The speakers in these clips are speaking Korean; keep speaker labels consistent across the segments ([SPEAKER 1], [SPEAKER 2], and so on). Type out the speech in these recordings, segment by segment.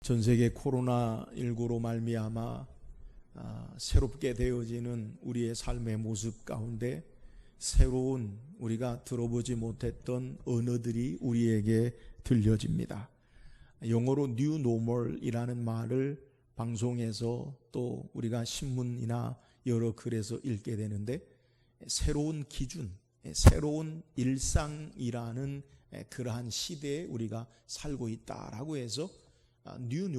[SPEAKER 1] 전 세계 코로나19로 말미암아 새롭게 되어지는 우리의 삶의 모습 가운데 새로운 우리가 들어보지 못했던 언어들이 우리에게 들려집니다. 영어로 New Normal이라는 말을 방송에서 또 우리가 신문이나 여러 글에서 읽게 되는데, 새로운 기준, 새로운 일상이라는 그러한 시대에 우리가 살고 있다라고 해서 New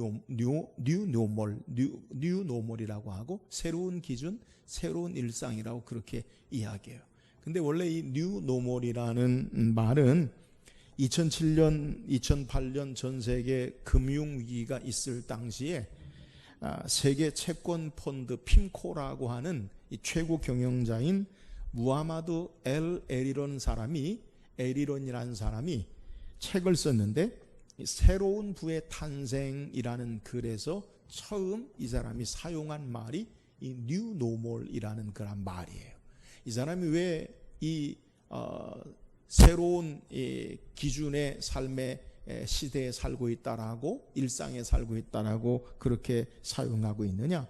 [SPEAKER 1] Normal이라고 하고, 새로운 기준, 새로운 일상이라고 그렇게 이야기해요. 근데 원래 이 New Normal이라는 말은 2007년, 2008년 전 세계 금융위기가 있을 당시에 세계 채권 펀드 핌코라고 하는 이 최고 경영자인 무하마드 에리론이라는 사람이 책을 썼는데, 새로운 부의 탄생이라는 글에서 처음 이 사람이 사용한 말이 이 New Normal이라는 그런 말이에요. 이 사람이 왜 이 새로운 기준의 삶의 시대에 살고 있다라고, 일상에 살고 있다라고 그렇게 사용하고 있느냐?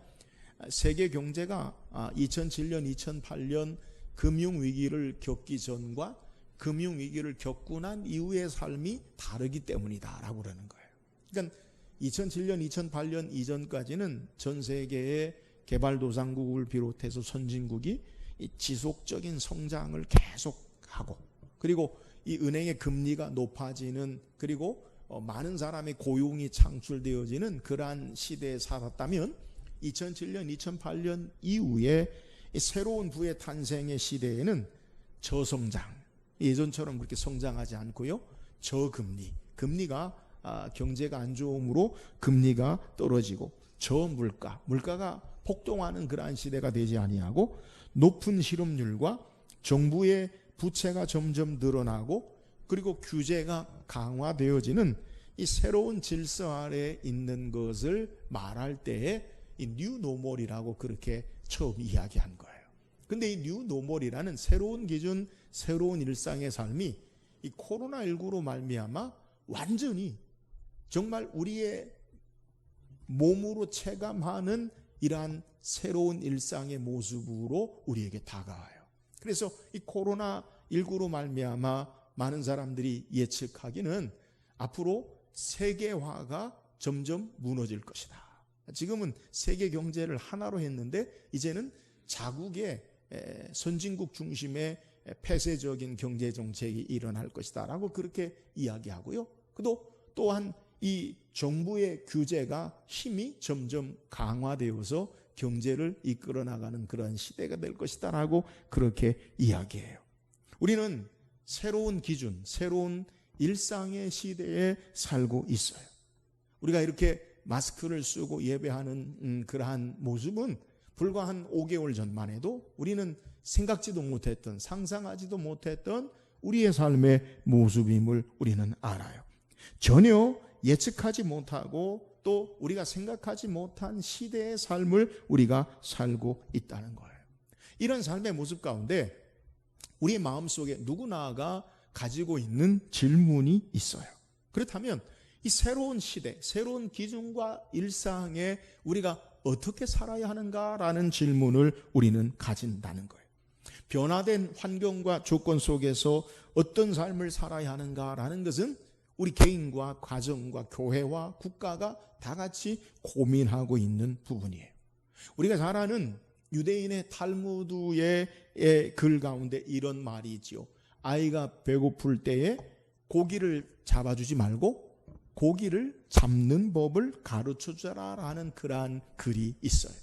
[SPEAKER 1] 세계 경제가 2007년, 2008년 금융위기를 겪기 전과 금융위기를 겪고 난 이후의 삶이 다르기 때문이다라고 그러는 거예요. 그러니까 2007년, 2008년 이전까지는 전 세계의 개발도상국을 비롯해서 선진국이 이 지속적인 성장을 계속하고, 그리고 이 은행의 금리가 높아지는, 그리고 많은 사람의 고용이 창출되어지는 그러한 시대에 살았다면, 2007년, 2008년 이후에 새로운 부의 탄생의 시대에는 저성장, 예전처럼 그렇게 성장하지 않고요, 저금리, 금리가 경제가 안 좋음으로 금리가 떨어지고, 저물가, 물가가 폭등하는 그러한 시대가 되지 아니하고, 높은 실업률과 정부의 부채가 점점 늘어나고, 그리고 규제가 강화되어지는 이 새로운 질서 아래에 있는 것을 말할 때에 이 New Normal이라고 그렇게 처음 이야기한 거예요. 근데 이 New Normal이라는 새로운 기준, 새로운 일상의 삶이 이 코로나19로 말미암아 완전히 정말 우리의 몸으로 체감하는 이러한 새로운 일상의 모습으로 우리에게 다가와요. 그래서 이 코로나19로 말미암아 많은 사람들이 예측하기는 앞으로 세계화가 점점 무너질 것이다. 지금은 세계 경제를 하나로 했는데 이제는 자국의 선진국 중심의 폐쇄적인 경제 정책이 일어날 것이다 라고 그렇게 이야기하고요. 또한 이 정부의 규제가 힘이 점점 강화되어서 경제를 이끌어 나가는 그런 시대가 될 것이다 라고 그렇게 이야기해요. 우리는 새로운 기준, 새로운 일상의 시대에 살고 있어요. 우리가 이렇게 마스크를 쓰고 예배하는 그러한 모습은 불과 한 5개월 전만 해도 우리는 생각지도 못했던, 상상하지도 못했던 우리의 삶의 모습임을 우리는 알아요. 전혀 예측하지 못하고 또 우리가 생각하지 못한 시대의 삶을 우리가 살고 있다는 거예요. 이런 삶의 모습 가운데 우리의 마음속에 누구나가 가지고 있는 질문이 있어요. 그렇다면 이 새로운 시대, 새로운 기준과 일상에 우리가 어떻게 살아야 하는가라는 질문을 우리는 가진다는 거예요. 변화된 환경과 조건 속에서 어떤 삶을 살아야 하는가라는 것은 우리 개인과 가정과 교회와 국가가 다 같이 고민하고 있는 부분이에요. 우리가 잘 아는 유대인의 탈무드의 글 가운데 이런 말이 있지요. 아이가 배고플 때에 고기를 잡아주지 말고 고기를 잡는 법을 가르쳐주라라는 그러한 글이 있어요.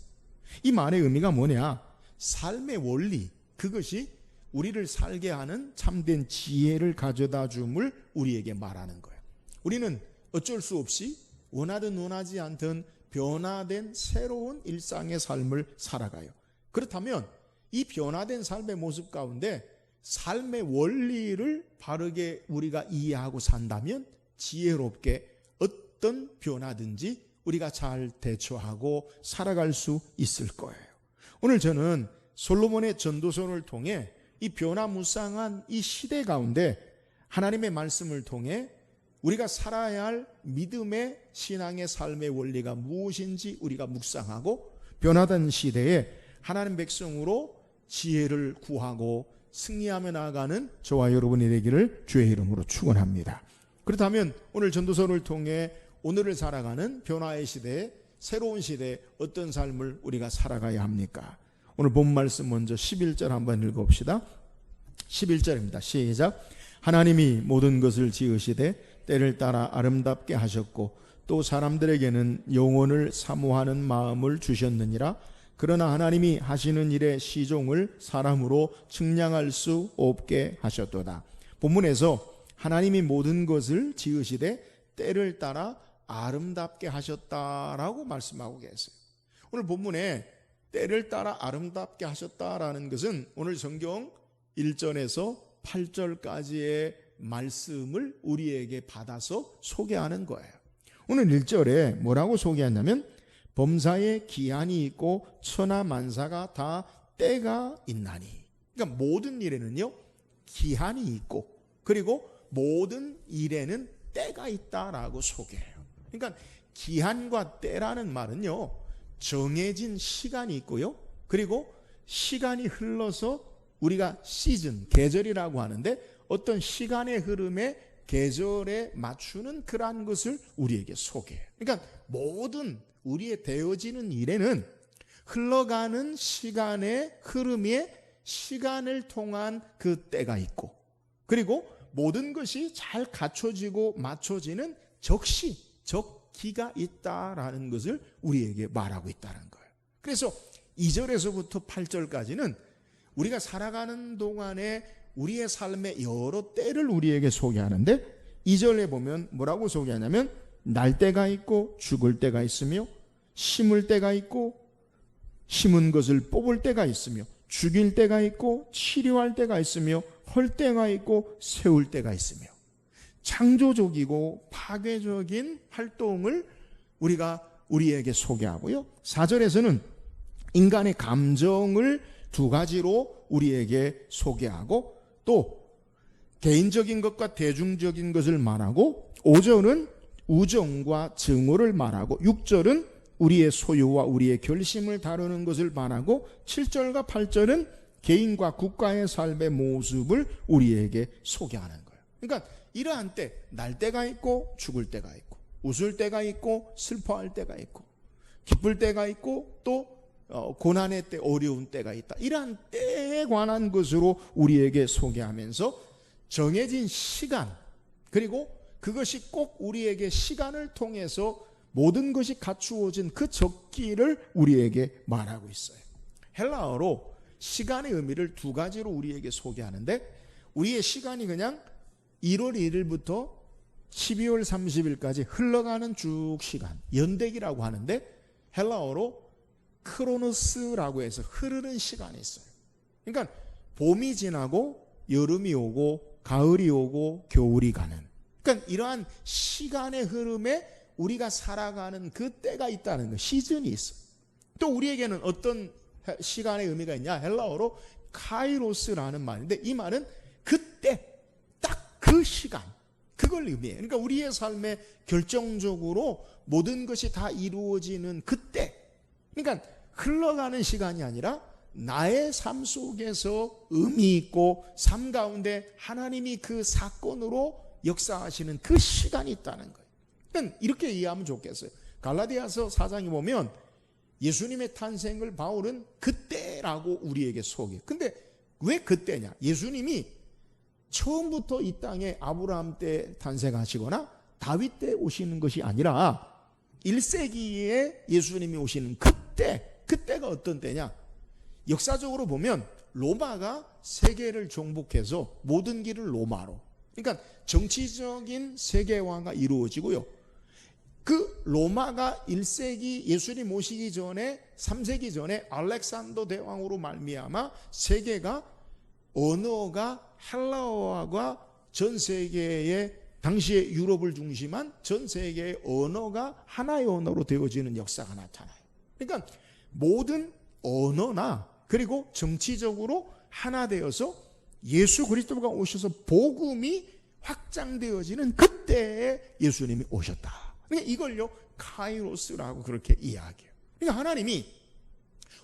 [SPEAKER 1] 이 말의 의미가 뭐냐? 삶의 원리, 그것이 우리를 살게 하는 참된 지혜를 가져다 줌을 우리에게 말하는 거예요. 우리는 어쩔 수 없이 원하든 원하지 않든 변화된 새로운 일상의 삶을 살아가요. 그렇다면 이 변화된 삶의 모습 가운데 삶의 원리를 바르게 우리가 이해하고 산다면 지혜롭게 어떤 변화든지 우리가 잘 대처하고 살아갈 수 있을 거예요. 오늘 저는 솔로몬의 전도서를 통해 이 변화무쌍한 이 시대 가운데 하나님의 말씀을 통해 우리가 살아야 할 믿음의 신앙의 삶의 원리가 무엇인지 우리가 묵상하고 변화된 시대에 하나님 백성으로 지혜를 구하고 승리하며 나아가는 저와 여러분이 되기를 주의 이름으로 축원합니다. 그렇다면 오늘 전도서를 통해 오늘을 살아가는 변화의 시대에 새로운 시대에 어떤 삶을 우리가 살아가야 합니까? 오늘 본 말씀 먼저 11절 한번 읽어봅시다. 11절입니다. 시작. 하나님이 모든 것을 지으시되 때를 따라 아름답게 하셨고 또 사람들에게는 영혼을 사모하는 마음을 주셨느니라. 그러나 하나님이 하시는 일의 시종을 사람으로 측량할 수 없게 하셨도다. 본문에서 하나님이 모든 것을 지으시되 때를 따라 아름답게 하셨다라고 말씀하고 계세요. 오늘 본문에 때를 따라 아름답게 하셨다라는 것은 오늘 성경 1절에서 8절까지의 말씀을 우리에게 받아서 소개하는 거예요. 오늘 1절에 뭐라고 소개하냐면 범사에 기한이 있고 천하만사가 다 때가 있나니. 그러니까 모든 일에는요 기한이 있고 그리고 모든 일에는 때가 있다라고 소개해요. 그러니까 기한과 때라는 말은요 정해진 시간이 있고요 그리고 시간이 흘러서 우리가 시즌, 계절이라고 하는데 어떤 시간의 흐름에 계절에 맞추는 그러한 것을 우리에게 소개해요. 그러니까 모든 우리의 되어지는 일에는 흘러가는 시간의 흐름에 시간을 통한 그 때가 있고 그리고 모든 것이 잘 갖춰지고 맞춰지는 적시, 적기가 있다라는 것을 우리에게 말하고 있다는 거예요. 그래서 2절에서부터 8절까지는 우리가 살아가는 동안에 우리의 삶의 여러 때를 우리에게 소개하는데 2절에 보면 뭐라고 소개하냐면 날 때가 있고 죽을 때가 있으며 심을 때가 있고 심은 것을 뽑을 때가 있으며 죽일 때가 있고 치료할 때가 있으며 헐 때가 있고 세울 때가 있으며 창조적이고 파괴적인 활동을 우리에게 소개하고요. 4절에서는 인간의 감정을 두 가지로 우리에게 소개하고 또 개인적인 것과 대중적인 것을 말하고 5절은 우정과 증오를 말하고 6절은 우리의 소유와 우리의 결심을 다루는 것을 말하고 7절과 8절은 개인과 국가의 삶의 모습을 우리에게 소개하는 거예요. 그러니까 이러한 때, 날 때가 있고 죽을 때가 있고 웃을 때가 있고 슬퍼할 때가 있고 기쁠 때가 있고 또 고난의 때, 어려운 때가 있다. 이러한 때에 관한 것으로 우리에게 소개하면서 정해진 시간 그리고 그것이 꼭 우리에게 시간을 통해서 모든 것이 갖추어진 그 적기를 우리에게 말하고 있어요. 헬라어로 시간의 의미를 두 가지로 우리에게 소개하는데 우리의 시간이 그냥 1월 1일부터 12월 30일까지 흘러가는 쭉 시간, 연대기라고 하는데 헬라어로 크로노스라고 해서 흐르는 시간이 있어요. 그러니까 봄이 지나고 여름이 오고 가을이 오고 겨울이 가는 그러니까 이러한 시간의 흐름에 우리가 살아가는 그 때가 있다는 거예요. 시즌이 있어요. 또 우리에게는 어떤 시간의 의미가 있냐? 헬라어로 카이로스라는 말인데 이 말은 그때 딱 그 시간 그걸 의미해요. 그러니까 우리의 삶에 결정적으로 모든 것이 다 이루어지는 그때 그러니까 흘러가는 시간이 아니라 나의 삶 속에서 의미 있고 삶 가운데 하나님이 그 사건으로 역사하시는 그 시간이 있다는 거예요. 그러니까 이렇게 이해하면 좋겠어요. 갈라디아서 4장에 보면 예수님의 탄생을 바울은 그때라고 우리에게 소개해요. 근데 왜 그때냐? 예수님이 처음부터 이 땅에 아브라함 때 탄생하시거나 다윗 때 오시는 것이 아니라 1세기에 예수님이 오시는 그때가 어떤 때냐? 역사적으로 보면 로마가 세계를 정복해서 모든 길을 로마로 그러니까 정치적인 세계화가 이루어지고요. 그 로마가 1세기 예수님 오시기 전에 3세기 전에 알렉산더 대왕으로 말미암아 세계가 언어가 헬라어가 전 세계의 당시에 유럽을 중심한 전 세계의 언어가 하나의 언어로 되어지는 역사가 나타나요. 그러니까 모든 언어나 그리고 정치적으로 하나 되어서 예수 그리스도가 오셔서 복음이 확장되어지는 그때에 예수님이 오셨다. 그러니까 이걸요 카이로스라고 그렇게 이야기해요. 그러니까 하나님이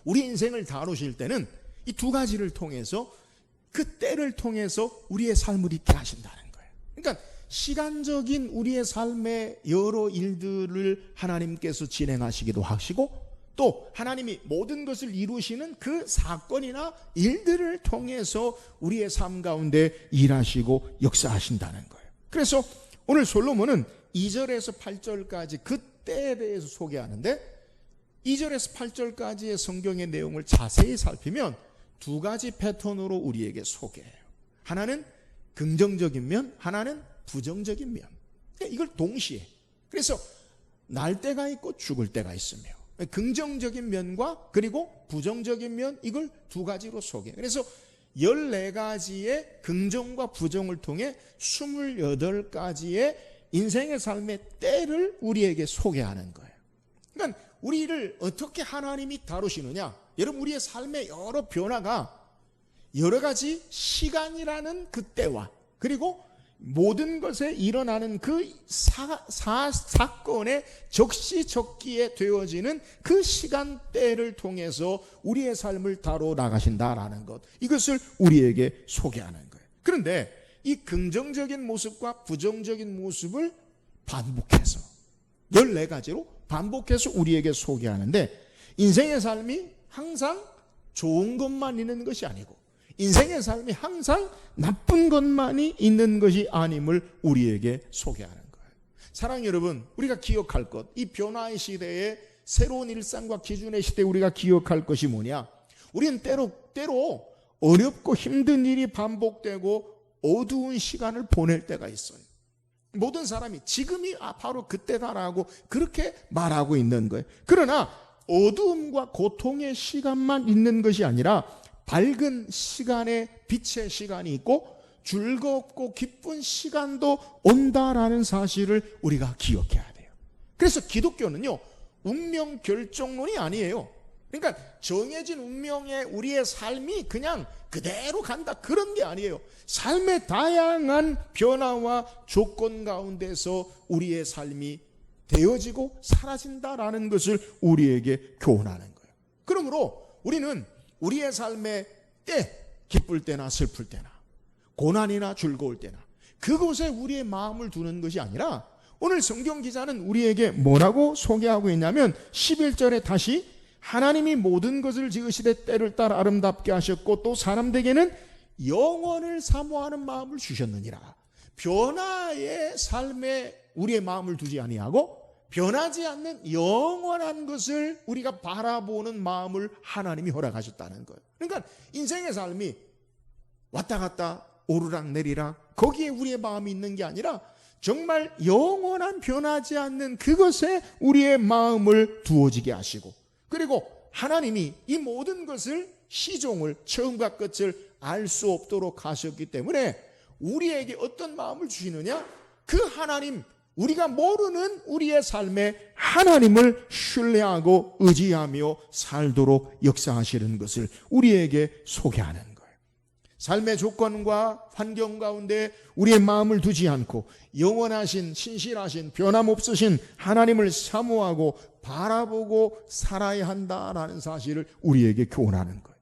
[SPEAKER 1] 우리 인생을 다루실 때는 이 두 가지를 통해서 그 때를 통해서 우리의 삶을 있게 하신다는 거예요. 그러니까 시간적인 우리의 삶의 여러 일들을 하나님께서 진행하시기도 하시고, 또 하나님이 모든 것을 이루시는 그 사건이나 일들을 통해서 우리의 삶 가운데 일하시고 역사하신다는 거예요. 그래서 오늘 솔로몬은 2절에서 8절까지 그 때에 대해서 소개하는데, 2절에서 8절까지의 성경의 내용을 자세히 살피면 두 가지 패턴으로 우리에게 소개해요. 하나는 긍정적인 면, 하나는 부정적인 면. 이걸 동시에. 그래서 날 때가 있고 죽을 때가 있으며, 긍정적인 면과 그리고 부정적인 면, 이걸 두 가지로 소개해요. 그래서 14가지의 긍정과 부정을 통해 28가지의 인생의 삶의 때를 우리에게 소개하는 거예요. 그러니까 우리를 어떻게 하나님이 다루시느냐, 여러분 우리의 삶의 여러 변화가 여러 가지 시간이라는 그 때와 그리고 모든 것에 일어나는 그 사건의 적시적기에 되어지는 그 시간대를 통해서 우리의 삶을 다뤄 나가신다라는 것, 이것을 우리에게 소개하는 거예요. 그런데 이 긍정적인 모습과 부정적인 모습을 반복해서 14가지로 반복해서 우리에게 소개하는데, 인생의 삶이 항상 좋은 것만 있는 것이 아니고 인생의 삶이 항상 나쁜 것만이 있는 것이 아님을 우리에게 소개하는 거예요. 사랑하는 여러분, 우리가 기억할 것, 이 변화의 시대에 새로운 일상과 기준의 시대에 우리가 기억할 것이 뭐냐, 우리는 때로 어렵고 힘든 일이 반복되고 어두운 시간을 보낼 때가 있어요. 모든 사람이 지금이 바로 그때다라고 그렇게 말하고 있는 거예요. 그러나 어두움과 고통의 시간만 있는 것이 아니라 밝은 시간에 빛의 시간이 있고 즐겁고 기쁜 시간도 온다라는 사실을 우리가 기억해야 돼요. 그래서 기독교는요, 운명 결정론이 아니에요. 그러니까 정해진 운명에 우리의 삶이 그냥 그대로 간다, 그런 게 아니에요. 삶의 다양한 변화와 조건 가운데서 우리의 삶이 되어지고 사라진다라는 것을 우리에게 교훈하는 거예요. 그러므로 우리는 우리의 삶의 때, 기쁠 때나 슬플 때나 고난이나 즐거울 때나 그곳에 우리의 마음을 두는 것이 아니라, 오늘 성경 기자는 우리에게 뭐라고 소개하고 있냐면 11절에 다시 하나님이 모든 것을 지으시되 때를 따라 아름답게 하셨고 또 사람들에게는 영원을 사모하는 마음을 주셨느니라. 변화의 삶에 우리의 마음을 두지 아니하고 변하지 않는 영원한 것을 우리가 바라보는 마음을 하나님이 허락하셨다는 거예요. 그러니까 인생의 삶이 왔다 갔다 오르락 내리락 거기에 우리의 마음이 있는 게 아니라 정말 영원한 변하지 않는 그것에 우리의 마음을 두어지게 하시고, 그리고 하나님이 이 모든 것을 시종을 처음과 끝을 알 수 없도록 하셨기 때문에 우리에게 어떤 마음을 주시느냐, 그 하나님, 우리가 모르는 우리의 삶에 하나님을 신뢰하고 의지하며 살도록 역사하시는 것을 우리에게 소개하는 거예요. 삶의 조건과 환경 가운데 우리의 마음을 두지 않고 영원하신 신실하신 변함없으신 하나님을 사모하고 바라보고 살아야 한다라는 사실을 우리에게 교훈하는 거예요.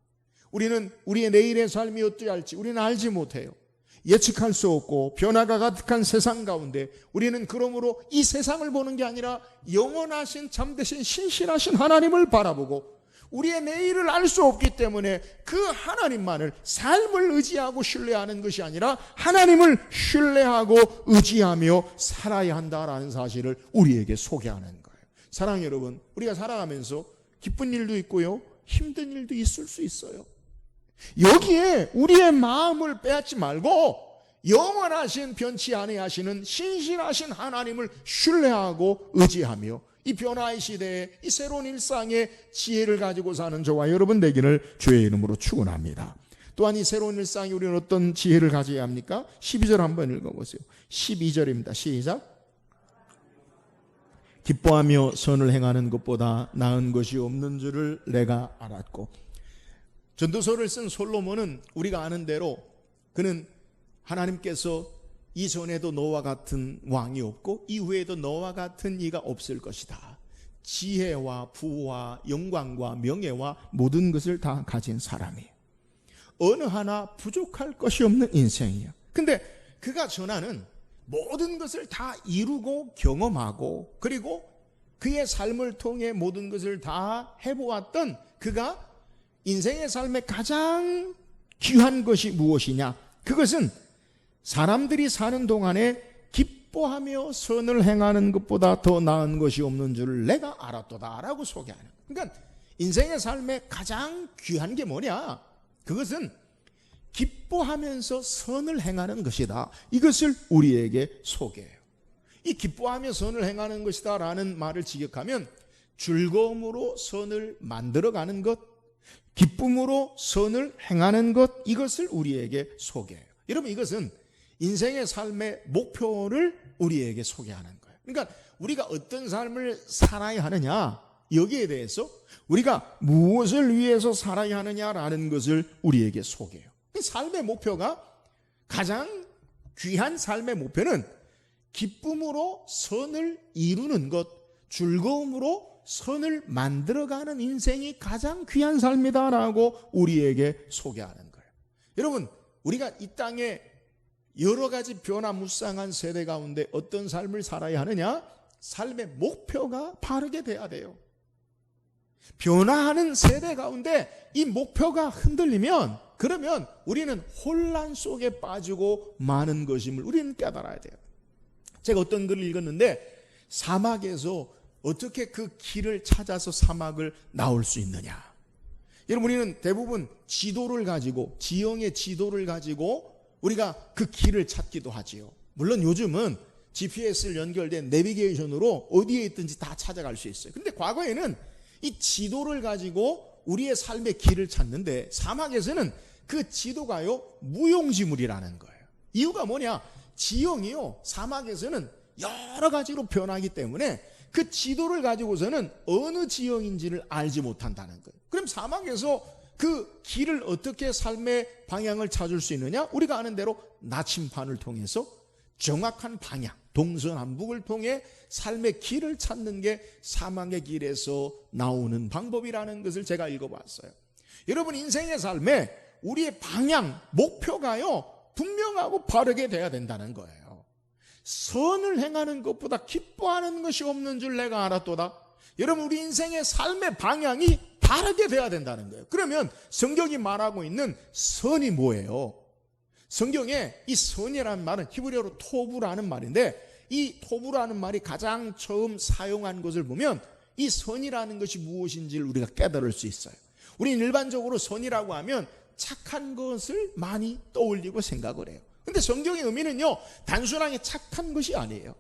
[SPEAKER 1] 우리는 우리의 내일의 삶이 어떠할지 우리는 알지 못해요. 예측할 수 없고 변화가 가득한 세상 가운데 우리는 그러므로 이 세상을 보는 게 아니라 영원하신 참되신 신실하신 하나님을 바라보고, 우리의 내일을 알 수 없기 때문에 그 하나님만을 삶을 의지하고 신뢰하는 것이 아니라 하나님을 신뢰하고 의지하며 살아야 한다라는 사실을 우리에게 소개하는 거예요. 사랑하는 여러분, 우리가 살아가면서 기쁜 일도 있고요, 힘든 일도 있을 수 있어요. 여기에 우리의 마음을 빼앗지 말고 영원하신 변치 아니하시는 신실하신 하나님을 신뢰하고 의지하며 이 변화의 시대에 이 새로운 일상의 지혜를 가지고 사는 저와 여러분 되기를 주의 이름으로 축원합니다. 또한 이 새로운 일상에 우리는 어떤 지혜를 가져야 합니까? 12절 한번 읽어보세요. 12절입니다. 시작. 기뻐하며 선을 행하는 것보다 나은 것이 없는 줄을 내가 알았고. 전도서를 쓴 솔로몬은 우리가 아는 대로 그는 하나님께서 이전에도 너와 같은 왕이 없고 이후에도 너와 같은 이가 없을 것이다. 지혜와 부와 영광과 명예와 모든 것을 다 가진 사람이에요. 어느 하나 부족할 것이 없는 인생이에요. 근데 그가 전하는 모든 것을 다 이루고 경험하고 그리고 그의 삶을 통해 모든 것을 다 해보았던 그가 인생의 삶에 가장 귀한 것이 무엇이냐? 그것은 사람들이 사는 동안에 기뻐하며 선을 행하는 것보다 더 나은 것이 없는 줄을 내가 알았도다 라고 소개하는 거예요. 그러니까 인생의 삶에 가장 귀한 게 뭐냐? 그것은 기뻐하면서 선을 행하는 것이다. 이것을 우리에게 소개해요. 이 기뻐하며 선을 행하는 것이다 라는 말을 직역하면 즐거움으로 선을 만들어가는 것, 기쁨으로 선을 행하는 것, 이것을 우리에게 소개해요. 여러분, 이것은 인생의 삶의 목표를 우리에게 소개하는 거예요. 그러니까 우리가 어떤 삶을 살아야 하느냐, 여기에 대해서 우리가 무엇을 위해서 살아야 하느냐라는 것을 우리에게 소개해요. 삶의 목표가, 가장 귀한 삶의 목표는 기쁨으로 선을 이루는 것, 즐거움으로 선을 만들어가는 인생이 가장 귀한 삶이다라고 우리에게 소개하는 거예요. 여러분, 우리가 이 땅에 여러 가지 변화무쌍한 세대 가운데 어떤 삶을 살아야 하느냐? 삶의 목표가 바르게 돼야 돼요. 변화하는 세대 가운데 이 목표가 흔들리면, 그러면 우리는 혼란 속에 빠지고 마는 것임을 우리는 깨달아야 돼요. 제가 어떤 글을 읽었는데, 사막에서 어떻게 그 길을 찾아서 사막을 나올 수 있느냐. 여러분, 우리는 대부분 지도를 가지고, 지형의 지도를 가지고 우리가 그 길을 찾기도 하지요. 물론 요즘은 GPS를 연결된 내비게이션으로 어디에 있든지 다 찾아갈 수 있어요. 근데 과거에는 이 지도를 가지고 우리의 삶의 길을 찾는데, 사막에서는 그 지도가요, 무용지물이라는 거예요. 이유가 뭐냐? 지형이요, 사막에서는 여러 가지로 변하기 때문에 그 지도를 가지고서는 어느 지형인지를 알지 못한다는 거예요. 그럼 사막에서 그 길을 어떻게 삶의 방향을 찾을 수 있느냐? 우리가 아는 대로 나침반을 통해서 정확한 방향, 동서남북을 통해 삶의 길을 찾는 게 사막의 길에서 나오는 방법이라는 것을 제가 읽어봤어요. 여러분, 인생의 삶에 우리의 방향, 목표가요, 분명하고 바르게 돼야 된다는 거예요. 선을 행하는 것보다 기뻐하는 것이 없는 줄 내가 알았도다. 여러분, 우리 인생의 삶의 방향이 바르게 돼야 된다는 거예요. 그러면 성경이 말하고 있는 선이 뭐예요? 성경에 이 선이라는 말은 히브리어로 토부라는 말인데, 이 토부라는 말이 가장 처음 사용한 것을 보면 이 선이라는 것이 무엇인지를 우리가 깨달을 수 있어요. 우리는 일반적으로 선이라고 하면 착한 것을 많이 떠올리고 생각을 해요. 근데 성경의 의미는요, 단순하게 착한 것이 아니에요.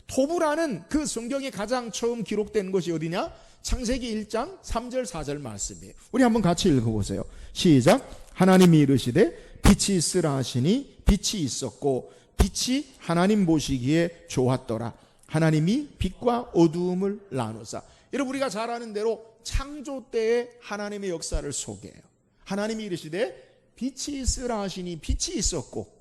[SPEAKER 1] 토부라는 그 성경에 가장 처음 기록된 것이 어디냐? 창세기 1장 3절 4절 말씀이에요. 우리 한번 같이 읽어보세요. 시작. 하나님이 이르시되 빛이 있으라 하시니 빛이 있었고 빛이 하나님 보시기에 좋았더라. 하나님이 빛과 어두움을 나누사. 여러분, 우리가 잘 아는 대로 창조 때의 하나님의 역사를 소개해요. 하나님이 이르시되 빛이 있으라 하시니 빛이 있었고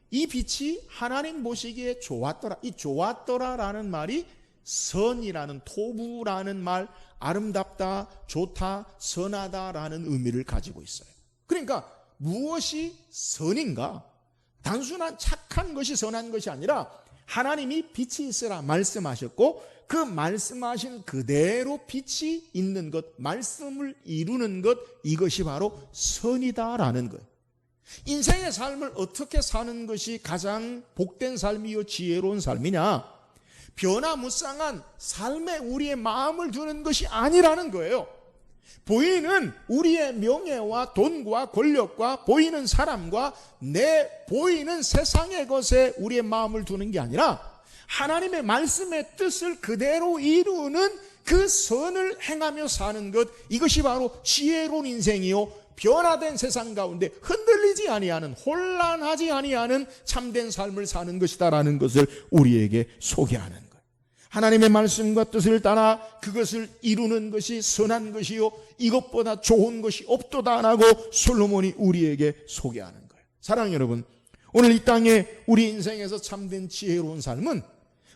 [SPEAKER 1] 이 빛이 하나님 보시기에 좋았더라. 이 좋았더라라는 말이 선이라는, 토부라는 말, 아름답다, 좋다, 선하다라는 의미를 가지고 있어요. 그러니까 무엇이 선인가? 단순한 착한 것이 선한 것이 아니라 하나님이 빛이 있으라 말씀하셨고 그 말씀하신 그대로 빛이 있는 것, 말씀을 이루는 것, 이것이 바로 선이다라는 거예요. 인생의 삶을 어떻게 사는 것이 가장 복된 삶이요 지혜로운 삶이냐? 변화무쌍한 삶에 우리의 마음을 두는 것이 아니라는 거예요. 보이는 우리의 명예와 돈과 권력과 보이는 사람과 내 보이는 세상의 것에 우리의 마음을 두는 게 아니라 하나님의 말씀의 뜻을 그대로 이루는 그 선을 행하며 사는 것, 이것이 바로 지혜로운 인생이요 변화된 세상 가운데 흔들리지 아니하는, 혼란하지 아니하는 참된 삶을 사는 것이다라는 것을 우리에게 소개하는 거예요. 하나님의 말씀과 뜻을 따라 그것을 이루는 것이 선한 것이요 이것보다 좋은 것이 없도다라고 솔로몬이 우리에게 소개하는 거예요. 사랑하는 여러분, 오늘 이 땅에 우리 인생에서 참된 지혜로운 삶은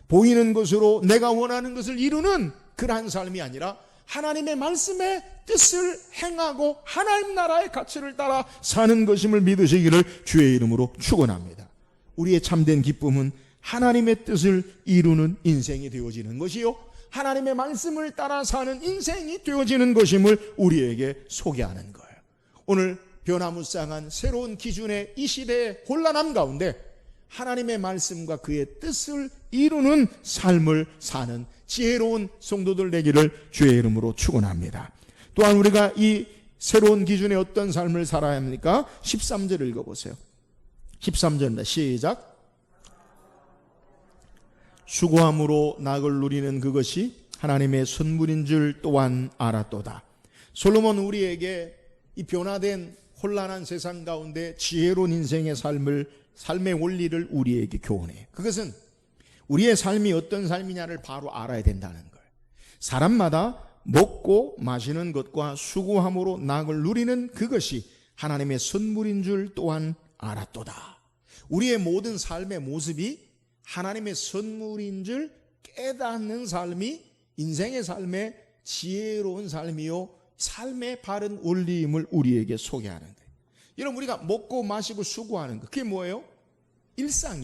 [SPEAKER 1] 보이는 것으로 내가 원하는 것을 이루는 그러한 삶이 아니라 하나님의 말씀의 뜻을 행하고 하나님 나라의 가치를 따라 사는 것임을 믿으시기를 주의 이름으로 축원합니다. 우리의 참된 기쁨은 하나님의 뜻을 이루는 인생이 되어지는 것이요, 하나님의 말씀을 따라 사는 인생이 되어지는 것임을 우리에게 소개하는 거예요. 오늘 변화무쌍한 새로운 기준의 이 시대의 혼란함 가운데 하나님의 말씀과 그의 뜻을 이루는 삶을 사는 지혜로운 성도들 되기를 주의 이름으로 축원합니다. 또한 우리가 이 새로운 기준의 어떤 삶을 살아야 합니까? 13절 읽어보세요. 13절입니다. 시작. 수고함으로 낙을 누리는 그것이 하나님의 선물인 줄 또한 알았도다. 솔로몬 우리에게 이 변화된 혼란한 세상 가운데 지혜로운 인생의 삶의 원리를 우리에게 교훈해요. 그것은 우리의 삶이 어떤 삶이냐를 바로 알아야 된다는 거예요. 사람마다 먹고 마시는 것과 수고함으로 낙을 누리는 그것이 하나님의 선물인 줄 또한 알았도다. 우리의 모든 삶의 모습이 하나님의 선물인 줄 깨닫는 삶이 인생의 삶의 지혜로운 삶이요, 삶의 바른 원리임을 우리에게 소개하는 거예요. 여러분, 우리가 먹고 마시고 수고하는 거, 그게 뭐예요? 일상.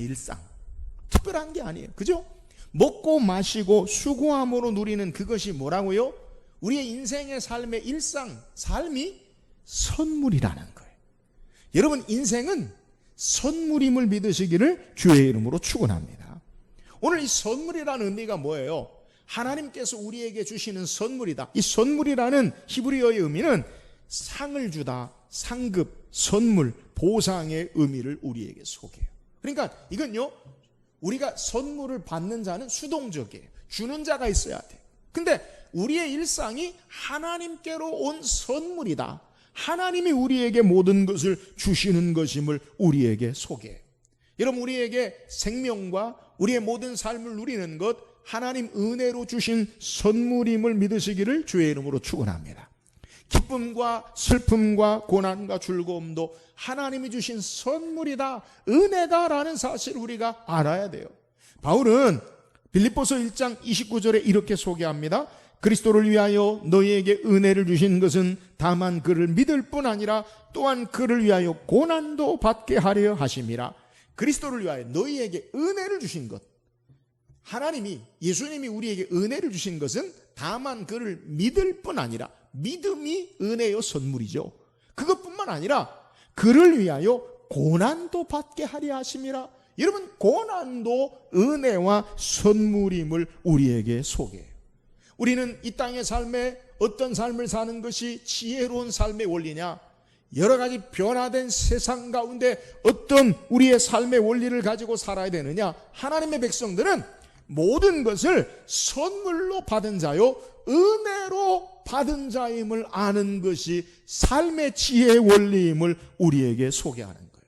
[SPEAKER 1] 특별한 게 아니에요. 그죠? 먹고 마시고 수고함으로 누리는 그것이 뭐라고요? 우리의 인생의 삶의 일상, 삶이 선물이라는 거예요. 여러분, 인생은 선물임을 믿으시기를 주의 이름으로 축원합니다. 오늘 이 선물이라는 의미가 뭐예요? 하나님께서 우리에게 주시는 선물이다. 이 선물이라는 히브리어의 의미는 상을 주다, 상급, 선물, 보상의 의미를 우리에게 소개해요. 그러니까 이건요, 우리가 선물을 받는 자는 수동적이에요. 주는 자가 있어야 돼요. 근데 우리의 일상이 하나님께로 온 선물이다. 하나님이 우리에게 모든 것을 주시는 것임을 우리에게 소개해요. 여러분, 우리에게 생명과 우리의 모든 삶을 누리는 것, 하나님 은혜로 주신 선물임을 믿으시기를 주의 이름으로 축원합니다. 기쁨과 슬픔과 고난과 즐거움도 하나님이 주신 선물이다, 은혜다라는 사실을 우리가 알아야 돼요. 바울은 빌립보서 1장 29절에 이렇게 소개합니다. 그리스도를 위하여 너희에게 은혜를 주신 것은 다만 그를 믿을 뿐 아니라 또한 그를 위하여 고난도 받게 하려 하심이라. 그리스도를 위하여 너희에게 은혜를 주신 것, 하나님이, 예수님이 우리에게 은혜를 주신 것은 다만 그를 믿을 뿐 아니라, 믿음이 은혜요 선물이죠. 그것뿐만 아니라 그를 위하여 고난도 받게 하려 하심이라. 여러분, 고난도 은혜와 선물임을 우리에게 소개해요. 우리는 이 땅의 삶에 어떤 삶을 사는 것이 지혜로운 삶의 원리냐? 여러 가지 변화된 세상 가운데 어떤 우리의 삶의 원리를 가지고 살아야 되느냐? 하나님의 백성들은 모든 것을 선물로 받은 자요, 은혜로 받은 자임을 아는 것이 삶의 지혜의 원리임을 우리에게 소개하는 거예요.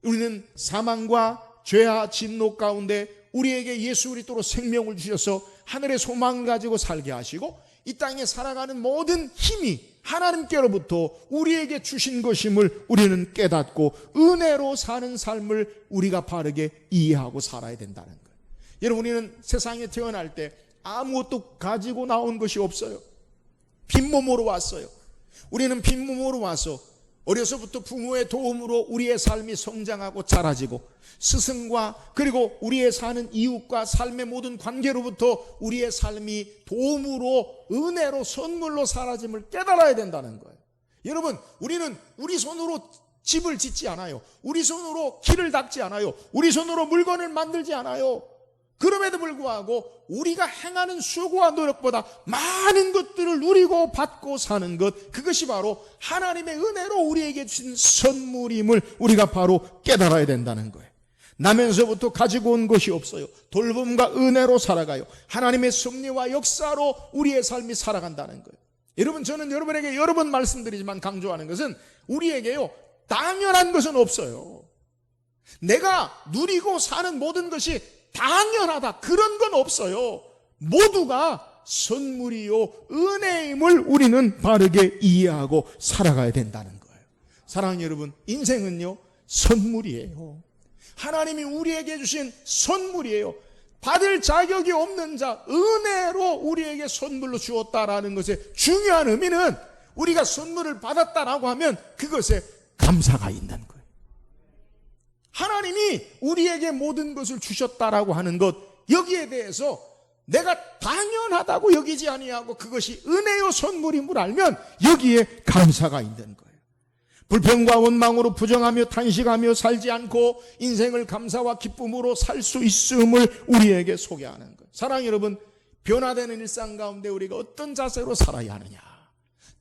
[SPEAKER 1] 우리는 사망과 죄와 진노 가운데 우리에게 예수 그리스도로 생명을 주셔서 하늘의 소망을 가지고 살게 하시고 이 땅에 살아가는 모든 힘이 하나님께로부터 우리에게 주신 것임을 우리는 깨닫고 은혜로 사는 삶을 우리가 바르게 이해하고 살아야 된다는 거예요. 여러분, 우리는 세상에 태어날 때 아무것도 가지고 나온 것이 없어요. 빈몸으로 왔어요. 우리는 빈몸으로 와서 어려서부터 부모의 도움으로 우리의 삶이 성장하고 자라지고 스승과 그리고 우리의 사는 이웃과 삶의 모든 관계로부터 우리의 삶이 도움으로, 은혜로, 선물로 사라짐을 깨달아야 된다는 거예요. 여러분, 우리는 우리 손으로 집을 짓지 않아요. 우리 손으로 길을 닦지 않아요. 우리 손으로 물건을 만들지 않아요. 그럼에도 불구하고 우리가 행하는 수고와 노력보다 많은 것들을 누리고 받고 사는 것, 그것이 바로 하나님의 은혜로 우리에게 주신 선물임을 우리가 바로 깨달아야 된다는 거예요. 나면서부터 가지고 온 것이 없어요. 돌봄과 은혜로 살아가요. 하나님의 섭리와 역사로 우리의 삶이 살아간다는 거예요. 여러분, 저는 여러분에게 여러 번 말씀드리지만 강조하는 것은 우리에게요, 당연한 것은 없어요. 내가 누리고 사는 모든 것이 당연하다, 그런 건 없어요. 모두가 선물이요 은혜임을 우리는 바르게 이해하고 살아가야 된다는 거예요. 사랑하는 여러분, 인생은요 선물이에요. 하나님이 우리에게 주신 선물이에요. 받을 자격이 없는 자, 은혜로 우리에게 선물로 주었다라는 것의 중요한 의미는 우리가 선물을 받았다라고 하면 그것에 감사가 있는 거예요. 하나님이 우리에게 모든 것을 주셨다라고 하는 것, 여기에 대해서 내가 당연하다고 여기지 아니하고 그것이 은혜요 선물임을 알면 여기에 감사가 있는 거예요. 불평과 원망으로 부정하며 탄식하며 살지 않고 인생을 감사와 기쁨으로 살 수 있음을 우리에게 소개하는 거예요. 사랑하는 여러분, 변화되는 일상 가운데 우리가 어떤 자세로 살아야 하느냐?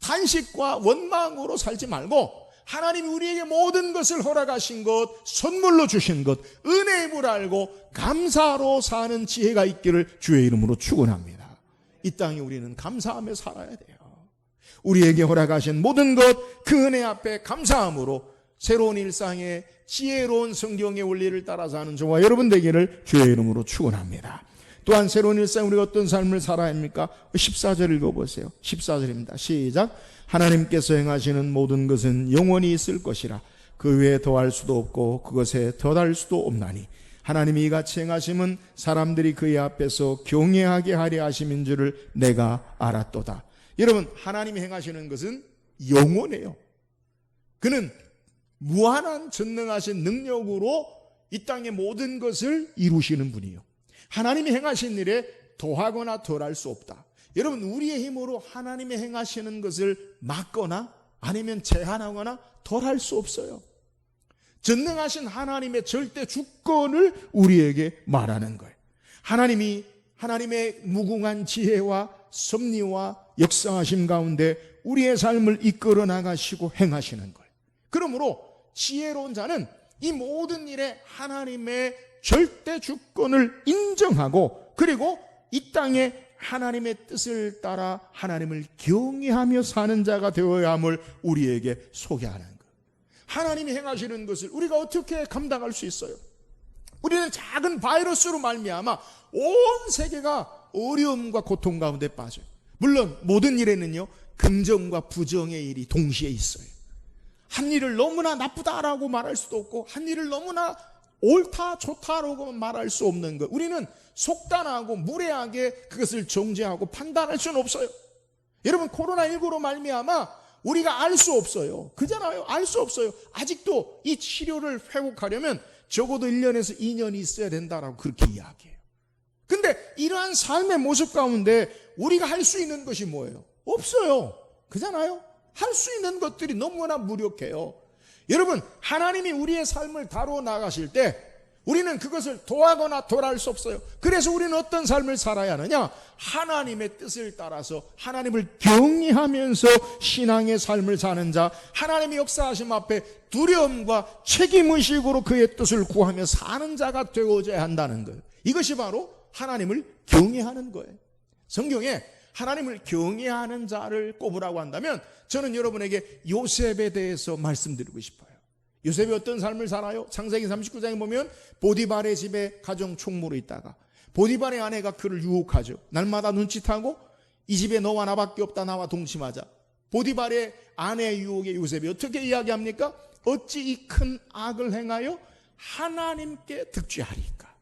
[SPEAKER 1] 탄식과 원망으로 살지 말고 하나님이 우리에게 모든 것을 허락하신 것, 선물로 주신 것, 은혜임을 알고 감사로 사는 지혜가 있기를 주의 이름으로 축원합니다. 이 땅에 우리는 감사하며 살아야 돼요. 우리에게 허락하신 모든 것, 그 은혜 앞에 감사함으로 새로운 일상에 지혜로운 성경의 원리를 따라 사는 저와 여러분 되기를 주의 이름으로 축원합니다. 또한 새로운 일상 우리가 어떤 삶을 살아야 합니까? 14절 읽어보세요. 14절입니다. 시작. 하나님께서 행하시는 모든 것은 영원히 있을 것이라 그 외에 더할 수도 없고 그것에 더할 수도 없나니 하나님이 이같이 행하심은 사람들이 그의 앞에서 경외하게 하려 하심인 줄을 내가 알았도다. 여러분, 하나님이 행하시는 것은 영원해요. 그는 무한한 전능하신 능력으로 이 땅의 모든 것을 이루시는 분이에요. 하나님이 행하신 일에 더하거나 덜할 수 없다. 여러분, 우리의 힘으로 하나님이 행하시는 것을 막거나 아니면 제한하거나 덜할 수 없어요. 전능하신 하나님의 절대 주권을 우리에게 말하는 거예요. 하나님의 무궁한 지혜와 섭리와 역사하심 가운데 우리의 삶을 이끌어 나가시고 행하시는 거예요. 그러므로 지혜로운 자는 이 모든 일에 하나님의 절대 주권을 인정하고 그리고 이 땅에 하나님의 뜻을 따라 하나님을 경외하며 사는 자가 되어야 함을 우리에게 소개하는 거예요. 하나님이 행하시는 것을 우리가 어떻게 감당할 수 있어요? 우리는 작은 바이러스로 말미암아 온 세계가 어려움과 고통 가운데 빠져요. 물론 모든 일에는요, 긍정과 부정의 일이 동시에 있어요. 한 일을 너무나 나쁘다라고 말할 수도 없고 한 일을 너무나 옳다 좋다라고 말할 수 없는 것. 우리는 속단하고 무례하게 그것을 정죄하고 판단할 수는 없어요. 여러분, 코로나19로 말미암아 우리가 알 수 없어요. 그잖아요. 알 수 없어요. 아직도 이 치료를 회복하려면 적어도 1년에서 2년이 있어야 된다라고 그렇게 이야기해요. 근데 이러한 삶의 모습 가운데 우리가 할 수 있는 것이 뭐예요? 없어요. 그잖아요. 할 수 있는 것들이 너무나 무력해요. 여러분, 하나님이 우리의 삶을 다루어 나가실 때 우리는 그것을 더하거나 덜할 수 없어요. 그래서 우리는 어떤 삶을 살아야 하느냐? 하나님의 뜻을 따라서 하나님을 경외하면서 신앙의 삶을 사는 자, 하나님의 역사하심 앞에 두려움과 책임의식으로 그의 뜻을 구하며 사는 자가 되어져야 한다는 거예요. 이것이 바로 하나님을 경외하는 거예요. 성경에 하나님을 경외하는 자를 꼽으라고 한다면 저는 여러분에게 요셉에 대해서 말씀드리고 싶어요. 요셉이 어떤 삶을 살아요? 창세기 39장에 보면 보디발의 집에 가정 총무로 있다가 보디발의 아내가 그를 유혹하죠. 날마다 눈짓하고 이 집에 너와 나밖에 없다, 나와 동침하자. 보디발의 아내의 유혹에 요셉이 어떻게 이야기합니까? 어찌 이 큰 악을 행하여 하나님께 득죄하리까?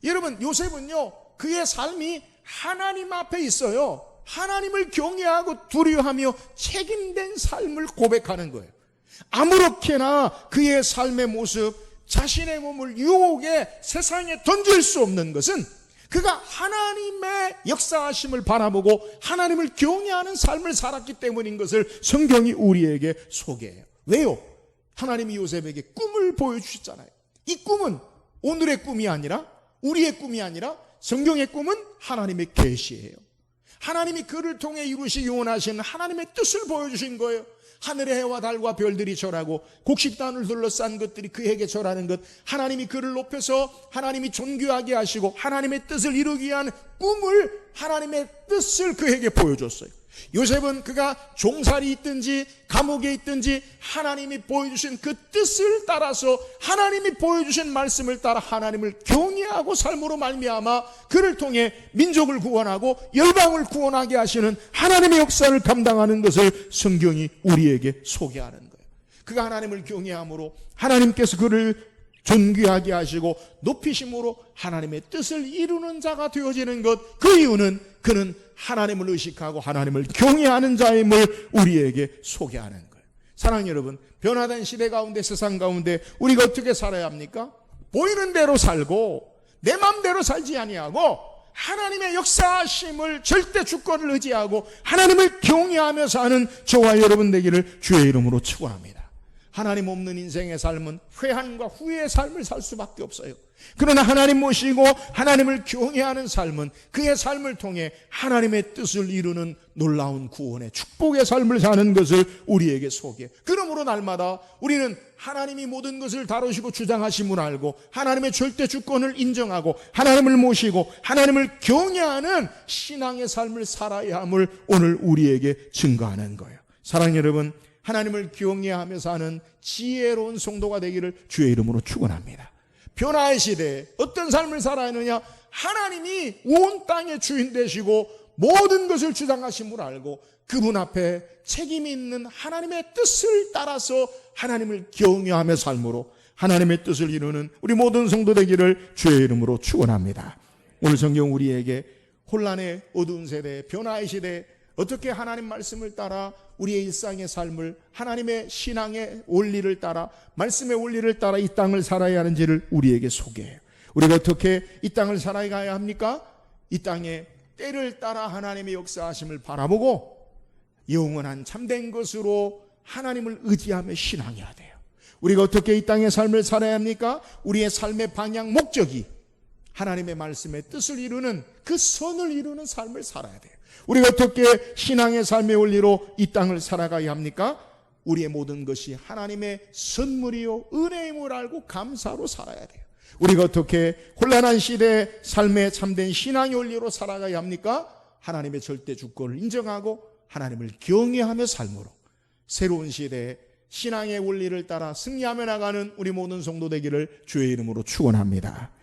[SPEAKER 1] 여러분, 요셉은요, 그의 삶이 하나님 앞에 있어요. 하나님을 경외하고 두려워하며 책임된 삶을 고백하는 거예요. 아무렇게나 그의 삶의 모습, 자신의 몸을 유혹에 세상에 던질 수 없는 것은 그가 하나님의 역사하심을 바라보고 하나님을 경외하는 삶을 살았기 때문인 것을 성경이 우리에게 소개해요. 왜요? 하나님이 요셉에게 꿈을 보여주셨잖아요. 이 꿈은 오늘의 꿈이 아니라, 우리의 꿈이 아니라 성경의 꿈은 하나님의 계시예요. 하나님이 그를 통해 이루시기 원하시는 하나님의 뜻을 보여주신 거예요. 하늘의 해와 달과 별들이 절하고 곡식단을 둘러싼 것들이 그에게 절하는 것, 하나님이 그를 높여서 하나님이 존귀하게 하시고 하나님의 뜻을 이루기 위한 꿈을, 하나님의 뜻을 그에게 보여줬어요. 요셉은 그가 종살이 있든지 감옥에 있든지 하나님이 보여주신 그 뜻을 따라서, 하나님이 보여주신 말씀을 따라 하나님을 경외하고 삶으로 말미암아 그를 통해 민족을 구원하고 열방을 구원하게 하시는 하나님의 역사를 감당하는 것을 성경이 우리에게 소개하는 거예요. 그가 하나님을 경외함으로 하나님께서 그를 존귀하게 하시고 높이심으로 하나님의 뜻을 이루는 자가 되어지는 것, 그 이유는 그는 하나님을 의식하고 하나님을 경외하는 자임을 우리에게 소개하는 거예요. 사랑하는 여러분, 변화된 시대 가운데, 세상 가운데 우리가 어떻게 살아야 합니까? 보이는 대로 살고 내 마음대로 살지 아니하고 하나님의 역사하심을, 절대 주권을 의지하고 하나님을 경외하며 사는 저와 여러분 되기를 주의 이름으로 축원합니다. 하나님 없는 인생의 삶은 회한과 후회의 삶을 살 수밖에 없어요. 그러나 하나님 모시고 하나님을 경외하는 삶은 그의 삶을 통해 하나님의 뜻을 이루는 놀라운 구원의 축복의 삶을 사는 것을 우리에게 소개해. 그러므로 날마다 우리는 하나님이 모든 것을 다루시고 주장하심을 알고 하나님의 절대 주권을 인정하고 하나님을 모시고 하나님을 경외하는 신앙의 삶을 살아야 함을 오늘 우리에게 증거하는 거예요. 사랑하는 여러분, 하나님을 경외하며 사는 지혜로운 성도가 되기를 주의 이름으로 축원합니다. 변화의 시대에 어떤 삶을 살아야 하느냐? 하나님이 온 땅의 주인 되시고 모든 것을 주장하심을 알고 그분 앞에 책임이 있는 하나님의 뜻을 따라서 하나님을 경외하며 삶으로 하나님의 뜻을 이루는 우리 모든 성도 되기를 주의 이름으로 축원합니다. 오늘 성경 우리에게 혼란의 어두운 세대, 변화의 시대에 어떻게 하나님 말씀을 따라 우리의 일상의 삶을 하나님의 신앙의 원리를 따라, 말씀의 원리를 따라 이 땅을 살아야 하는지를 우리에게 소개해요. 우리가 어떻게 이 땅을 살아가야 합니까? 이 땅에 때를 따라 하나님의 역사하심을 바라보고 영원한 참된 것으로 하나님을 의지하며 신앙해야 돼요. 우리가 어떻게 이 땅의 삶을 살아야 합니까? 우리의 삶의 방향, 목적이 하나님의 말씀의 뜻을 이루는, 그 선을 이루는 삶을 살아야 돼요. 우리가 어떻게 신앙의 삶의 원리로 이 땅을 살아가야 합니까? 우리의 모든 것이 하나님의 선물이요 은혜임을 알고 감사로 살아야 돼요. 우리가 어떻게 혼란한 시대의 삶의 참된 신앙의 원리로 살아가야 합니까? 하나님의 절대 주권을 인정하고 하나님을 경외하며 삶으로 새로운 시대에 신앙의 원리를 따라 승리하며 나가는 우리 모든 성도 되기를 주의 이름으로 축원합니다.